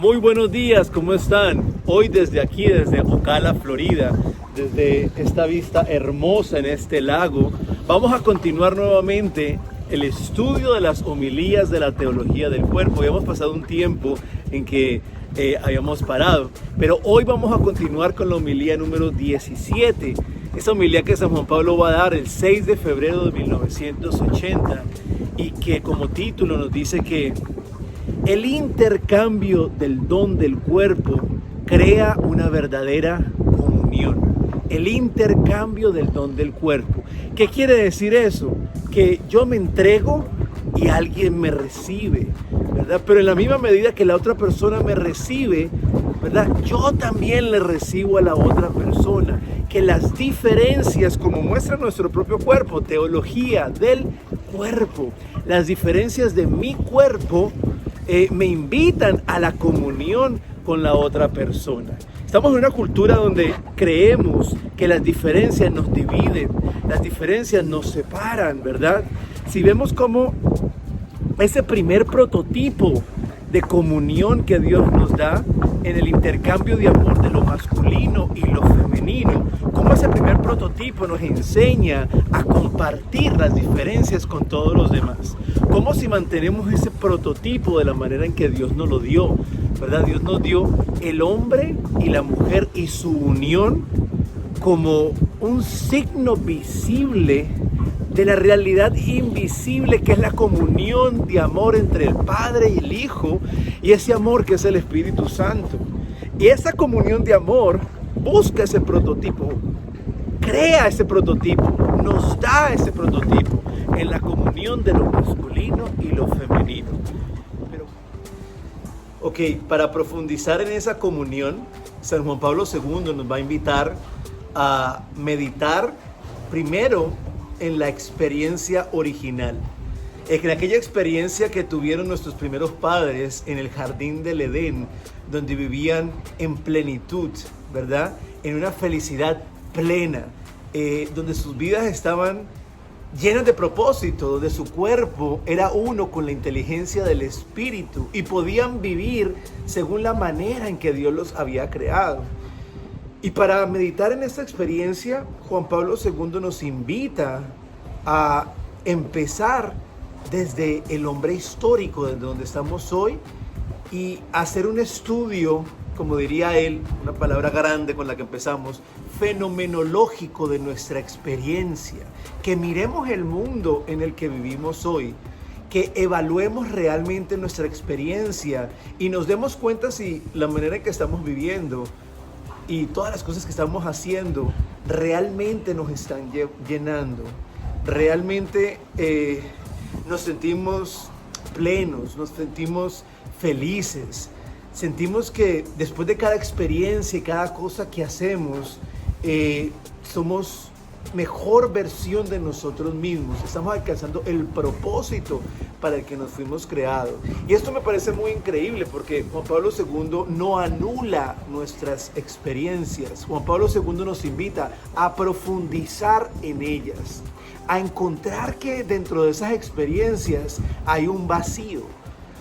Muy buenos días, ¿cómo están? Hoy desde aquí, desde Ocala, Florida, desde esta vista hermosa en este lago, vamos a continuar nuevamente el estudio de las homilías de la teología del cuerpo. Ya hemos pasado un tiempo en que habíamos parado, pero hoy vamos a continuar con la homilía número 17. Esa homilía que San Juan Pablo va a dar el 6 de febrero de 1980 y que como título nos dice que el intercambio del don del cuerpo crea una verdadera comunión. El intercambio del don del cuerpo. ¿Qué quiere decir eso? Que yo me entrego y alguien me recibe, ¿verdad? Pero en la misma medida que la otra persona me recibe, ¿verdad? Yo también le recibo a la otra persona. Que las diferencias, como muestra nuestro propio cuerpo, teología del cuerpo, las diferencias de mi cuerpo me invitan a la comunión con la otra persona. Estamos en una cultura donde creemos que las diferencias nos dividen, las diferencias nos separan, ¿verdad? Si vemos como ese primer prototipo de comunión que Dios nos da en el intercambio de amor de lo masculino y lo femenino, como ese primer prototipo nos enseña a compartir las diferencias con todos los demás. Como si mantenemos ese prototipo de la manera en que Dios nos lo dio, ¿verdad? Dios nos dio el hombre y la mujer y su unión como un signo visible de la realidad invisible que es la comunión de amor entre el Padre y el Hijo y ese amor que es el Espíritu Santo. Y esa comunión de amor busca ese prototipo, crea ese prototipo, nos da ese prototipo en la comunión de lo masculino y lo femenino. Para profundizar en esa comunión, San Juan Pablo II nos va a invitar a meditar primero en la experiencia original, en aquella experiencia que tuvieron nuestros primeros padres en el jardín del Edén, donde vivían en plenitud, ¿verdad? En una felicidad plena, donde sus vidas estaban llenas de propósito, donde su cuerpo era uno con la inteligencia del Espíritu y podían vivir según la manera en que Dios los había creado. Y para meditar en esta experiencia, Juan Pablo II nos invita a empezar desde el hombre histórico, desde donde estamos hoy, y hacer un estudio, como diría él, una palabra grande con la que empezamos, fenomenológico de nuestra experiencia, que miremos el mundo en el que vivimos hoy, que evaluemos realmente nuestra experiencia y nos demos cuenta si la manera en que estamos viviendo y todas las cosas que estamos haciendo realmente nos están llenando, realmente nos sentimos plenos, nos sentimos felices, sentimos que después de cada experiencia y cada cosa que hacemos, somos mejor versión de nosotros mismos, estamos alcanzando el propósito para el que nos fuimos creados. Y esto me parece muy increíble porque Juan Pablo II no anula nuestras experiencias. Juan Pablo II nos invita a profundizar en ellas, a encontrar que dentro de esas experiencias hay un vacío,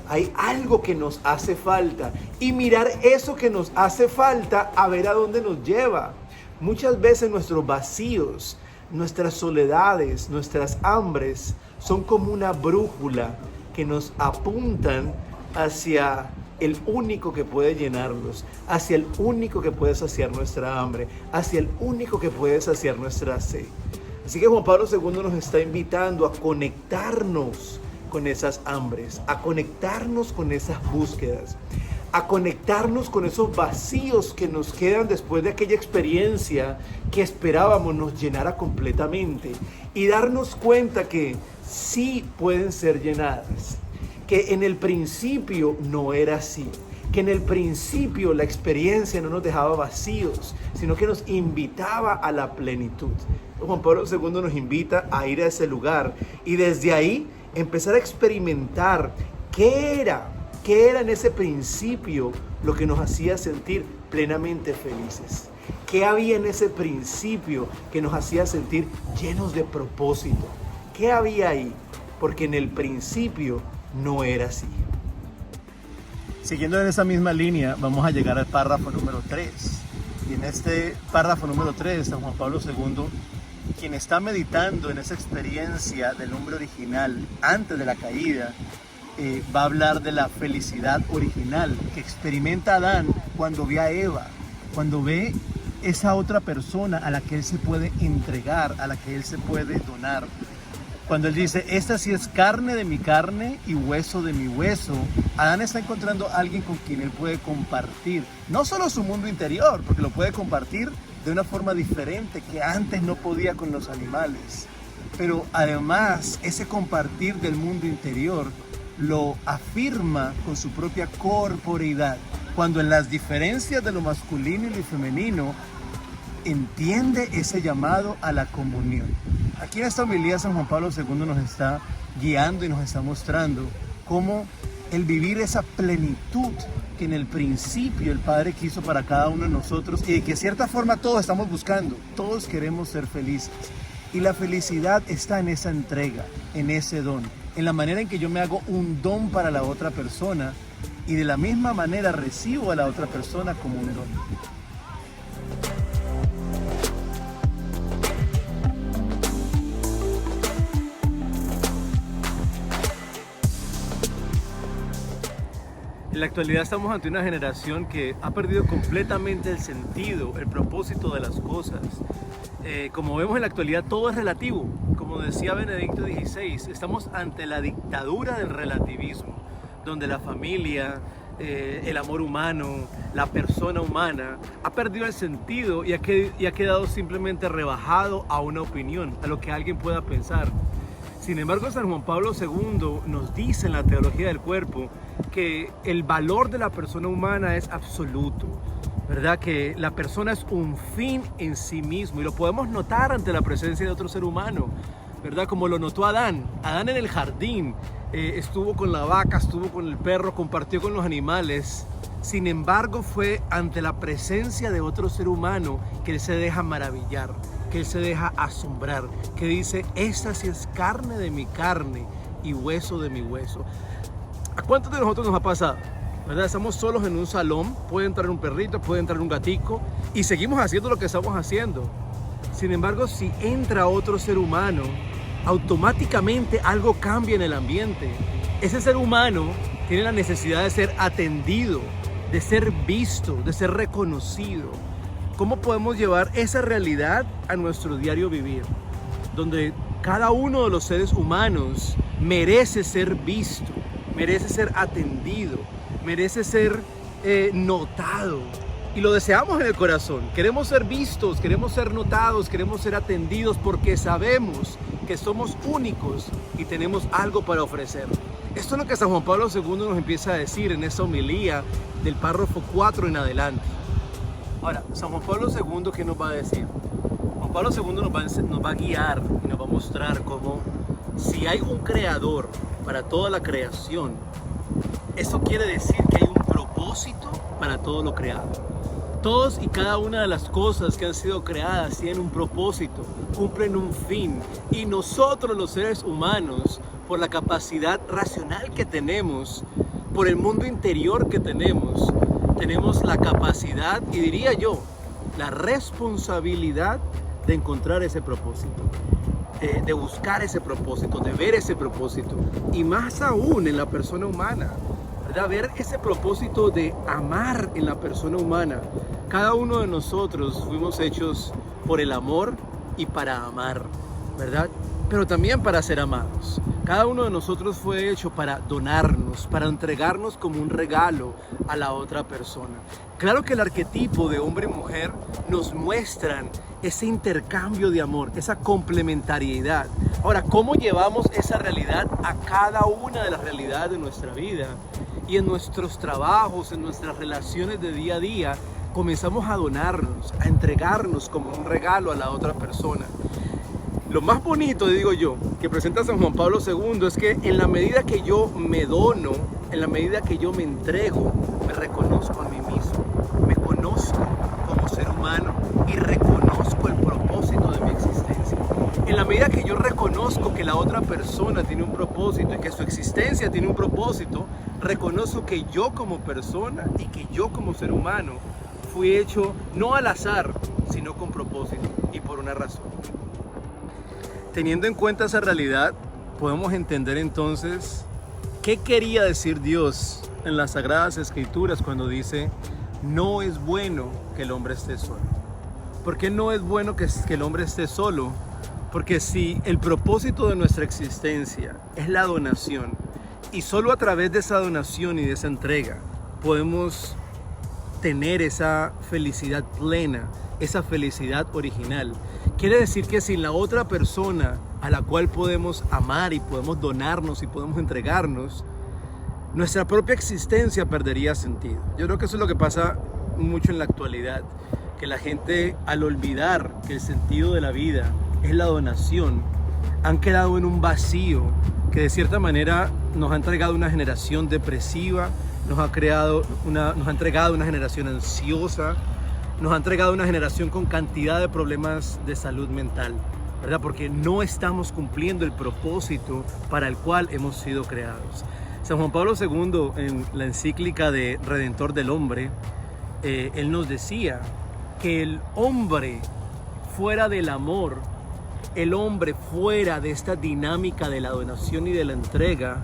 hay algo que nos hace falta y mirar eso que nos hace falta a ver a dónde nos lleva. Muchas veces nuestros vacíos, nuestras soledades, nuestras hambres son como una brújula que nos apuntan hacia el único que puede llenarlos, hacia el único que puede saciar nuestra hambre, hacia el único que puede saciar nuestra sed. Así que Juan Pablo II nos está invitando a conectarnos con esas hambres, a conectarnos con esas búsquedas, a conectarnos con esos vacíos que nos quedan después de aquella experiencia que esperábamos nos llenara completamente y darnos cuenta que sí pueden ser llenadas, que en el principio no era así, que en el principio la experiencia no nos dejaba vacíos, sino que nos invitaba a la plenitud. Juan Pablo II nos invita a ir a ese lugar y desde ahí empezar a experimentar qué era en ese principio lo que nos hacía sentir plenamente felices. ¿Qué había en ese principio que nos hacía sentir llenos de propósito? ¿Qué había ahí? Porque en el principio no era así. Siguiendo en esa misma línea, vamos a llegar al párrafo número 3. Y en este párrafo número 3, San Juan Pablo II, quien está meditando en esa experiencia del hombre original antes de la caída, va a hablar de la felicidad original que experimenta Adán cuando ve a Eva, cuando ve esa otra persona a la que él se puede entregar, a la que él se puede donar. Cuando él dice, esta sí es carne de mi carne y hueso de mi hueso, Adán está encontrando a alguien con quien él puede compartir, no solo su mundo interior, porque lo puede compartir de una forma diferente que antes no podía con los animales, pero además ese compartir del mundo interior lo afirma con su propia corporeidad, cuando en las diferencias de lo masculino y lo femenino entiende ese llamado a la comunión. Aquí en esta homilía San Juan Pablo II nos está guiando y nos está mostrando cómo el vivir esa plenitud que en el principio el Padre quiso para cada uno de nosotros y de que de cierta forma todos estamos buscando, todos queremos ser felices. Y la felicidad está en esa entrega, en ese don, en la manera en que yo me hago un don para la otra persona y de la misma manera recibo a la otra persona como un don. En la actualidad estamos ante una generación que ha perdido completamente el sentido, el propósito de las cosas. Como vemos en la actualidad, todo es relativo. Como decía Benedicto XVI, estamos ante la dictadura del relativismo, donde la familia, el amor humano, la persona humana ha perdido el sentido y ha quedado simplemente rebajado a una opinión, a lo que alguien pueda pensar. Sin embargo, San Juan Pablo II nos dice en la teología del cuerpo que el valor de la persona humana es absoluto, ¿verdad? Que la persona es un fin en sí mismo y lo podemos notar ante la presencia de otro ser humano, ¿verdad? Como lo notó Adán. Adán en el jardín estuvo con la vaca, estuvo con el perro, compartió con los animales. Sin embargo, fue ante la presencia de otro ser humano que él se deja maravillar, que él se deja asombrar, que dice, esta sí es carne de mi carne y hueso de mi hueso. ¿A cuántos de nosotros nos ha pasado? ¿Verdad? Estamos solos en un salón, puede entrar un perrito, puede entrar un gatico y seguimos haciendo lo que estamos haciendo. Sin embargo, si entra otro ser humano, automáticamente algo cambia en el ambiente. Ese ser humano tiene la necesidad de ser atendido, de ser visto, de ser reconocido. ¿Cómo podemos llevar esa realidad a nuestro diario vivir? Donde cada uno de los seres humanos merece ser visto, merece ser atendido, merece ser notado. Y lo deseamos en el corazón. Queremos ser vistos, queremos ser notados, queremos ser atendidos porque sabemos que somos únicos y tenemos algo para ofrecer. Esto es lo que San Juan Pablo II nos empieza a decir en esa homilía del párrafo 4 en adelante. Ahora, San Juan Pablo II, ¿qué nos va a decir? Juan Pablo II nos va a guiar y nos va a mostrar cómo si hay un creador para toda la creación, eso quiere decir que hay un propósito para todo lo creado. Todos y cada una de las cosas que han sido creadas tienen un propósito, cumplen un fin. Y nosotros los seres humanos, por la capacidad racional que tenemos, por el mundo interior que tenemos la capacidad y diría yo, la responsabilidad de encontrar ese propósito, de buscar ese propósito, de ver ese propósito. Y más aún en la persona humana, ¿verdad? Ver ese propósito de amar en la persona humana. Cada uno de nosotros fuimos hechos por el amor y para amar, ¿verdad? Pero también para ser amados. Cada uno de nosotros fue hecho para donarnos, para entregarnos como un regalo a la otra persona. Claro que el arquetipo de hombre y mujer nos muestran ese intercambio de amor, esa complementariedad. Ahora, ¿cómo llevamos esa realidad a cada una de las realidades de nuestra vida? Y en nuestros trabajos, en nuestras relaciones de día a día, comenzamos a donarnos, a entregarnos como un regalo a la otra persona. Lo más bonito, digo yo, que presenta San Juan Pablo II es que en la medida que yo me dono, en la medida que yo me entrego, me reconozco a mí mismo, me conozco como ser humano y reconozco el propósito de mi existencia. En la medida que yo reconozco que la otra persona tiene un propósito y que su existencia tiene un propósito, reconozco que yo como persona y que yo como ser humano fui hecho no al azar, sino con propósito y por una razón. Teniendo en cuenta esa realidad, podemos entender entonces qué quería decir Dios en las Sagradas Escrituras cuando dice: no es bueno que el hombre esté solo. ¿Por qué no es bueno que el hombre esté solo? Porque si el propósito de nuestra existencia es la donación, y solo a través de esa donación y de esa entrega podemos tener esa felicidad plena, esa felicidad original, quiere decir que sin la otra persona a la cual podemos amar y podemos donarnos y podemos entregarnos, nuestra propia existencia perdería sentido. Yo creo que eso es lo que pasa mucho en la actualidad, que la gente, al olvidar que el sentido de la vida es la donación, han quedado en un vacío que de cierta manera nos ha entregado una generación depresiva, nos ha entregado una generación ansiosa, nos ha entregado una generación con cantidad de problemas de salud mental, ¿verdad? Porque no estamos cumpliendo el propósito para el cual hemos sido creados. San Juan Pablo II, en la encíclica de Redentor del Hombre, él nos decía que el hombre fuera del amor, el hombre fuera de esta dinámica de la donación y de la entrega,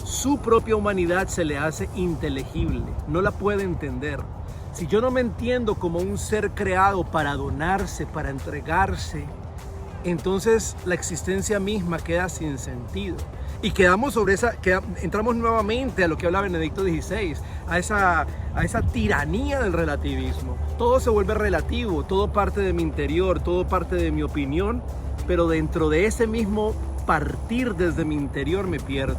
su propia humanidad se le hace inteligible, no la puede entender. Si yo no me entiendo como un ser creado para donarse, para entregarse, entonces la existencia misma queda sin sentido. Y entramos nuevamente a lo que habla Benedicto XVI, a esa tiranía del relativismo. Todo se vuelve relativo, todo parte de mi interior, todo parte de mi opinión, pero dentro de ese mismo partir desde mi interior me pierdo,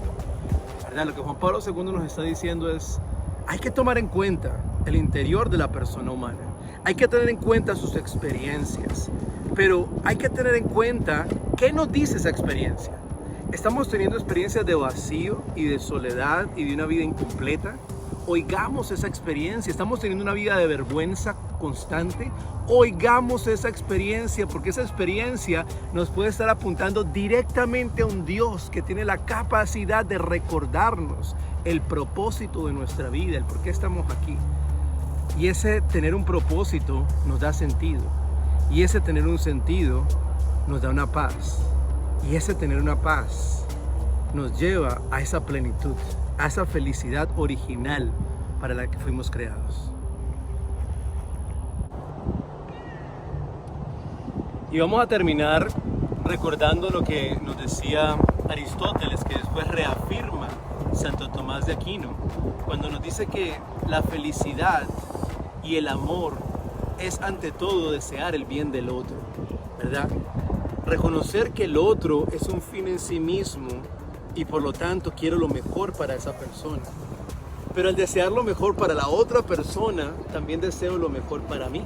¿verdad? Lo que Juan Pablo II nos está diciendo es: hay que tomar en cuenta el interior de la persona humana, hay que tener en cuenta sus experiencias, pero hay que tener en cuenta qué nos dice esa experiencia. ¿Estamos teniendo experiencias de vacío y de soledad y de una vida incompleta? Oigamos esa experiencia. ¿Estamos teniendo una vida de vergüenza constante? Oigamos esa experiencia, porque esa experiencia nos puede estar apuntando directamente a un Dios que tiene la capacidad de recordarnos el propósito de nuestra vida, el por qué estamos aquí. Y ese tener un propósito nos da sentido. Y ese tener un sentido nos da una paz. Y ese tener una paz nos lleva a esa plenitud, a esa felicidad original para la que fuimos creados. Y vamos a terminar recordando lo que nos decía Aristóteles, que después reafirma Santo Tomás de Aquino, cuando nos dice que la felicidad y el amor es ante todo desear el bien del otro, ¿verdad? Reconocer que el otro es un fin en sí mismo y por lo tanto quiero lo mejor para esa persona. Pero al desear lo mejor para la otra persona, también deseo lo mejor para mí.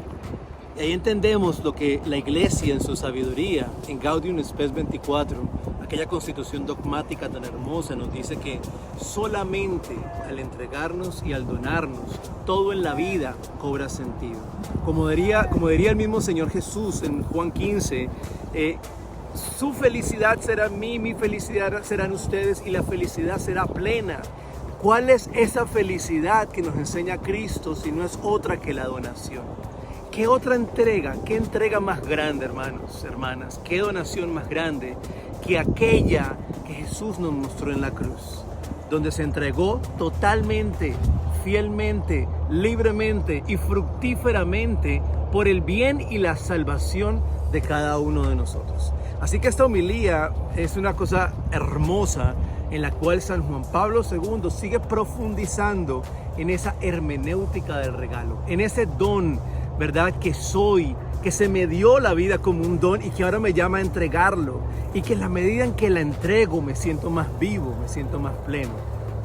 Y ahí entendemos lo que la Iglesia en su sabiduría, en Gaudium Spes 24, aquella constitución dogmática tan hermosa, nos dice que solamente al entregarnos y al donarnos, todo en la vida cobra sentido. Como diría el mismo Señor Jesús en Juan 15, su felicidad será en mí, mi felicidad será en ustedes y la felicidad será plena. ¿Cuál es esa felicidad que nos enseña Cristo si no es otra que la donación? ¿Qué otra entrega? ¿Qué entrega más grande, hermanos, hermanas? ¿Qué donación más grande que aquella que Jesús nos mostró en la cruz? Donde se entregó totalmente, fielmente, libremente y fructíferamente por el bien y la salvación de cada uno de nosotros. Así que esta homilía es una cosa hermosa en la cual San Juan Pablo II sigue profundizando en esa hermenéutica del regalo, en ese don, ¿verdad? Que soy, que se me dio la vida como un don y que ahora me llama a entregarlo. Y que en la medida en que la entrego me siento más vivo, me siento más pleno,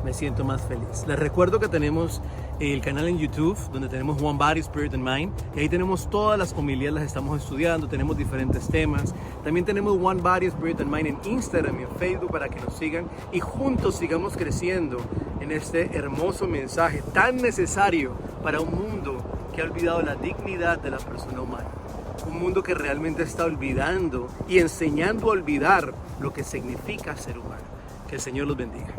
me siento más feliz. Les recuerdo que tenemos el canal en YouTube donde tenemos One Body, Spirit and Mind. Y ahí tenemos todas las homilías, las estamos estudiando, tenemos diferentes temas. También tenemos One Body, Spirit and Mind en Instagram y en Facebook para que nos sigan. Y juntos sigamos creciendo en este hermoso mensaje tan necesario para un mundo que ha olvidado la dignidad de la persona humana. Un mundo que realmente está olvidando y enseñando a olvidar lo que significa ser humano. Que el Señor los bendiga.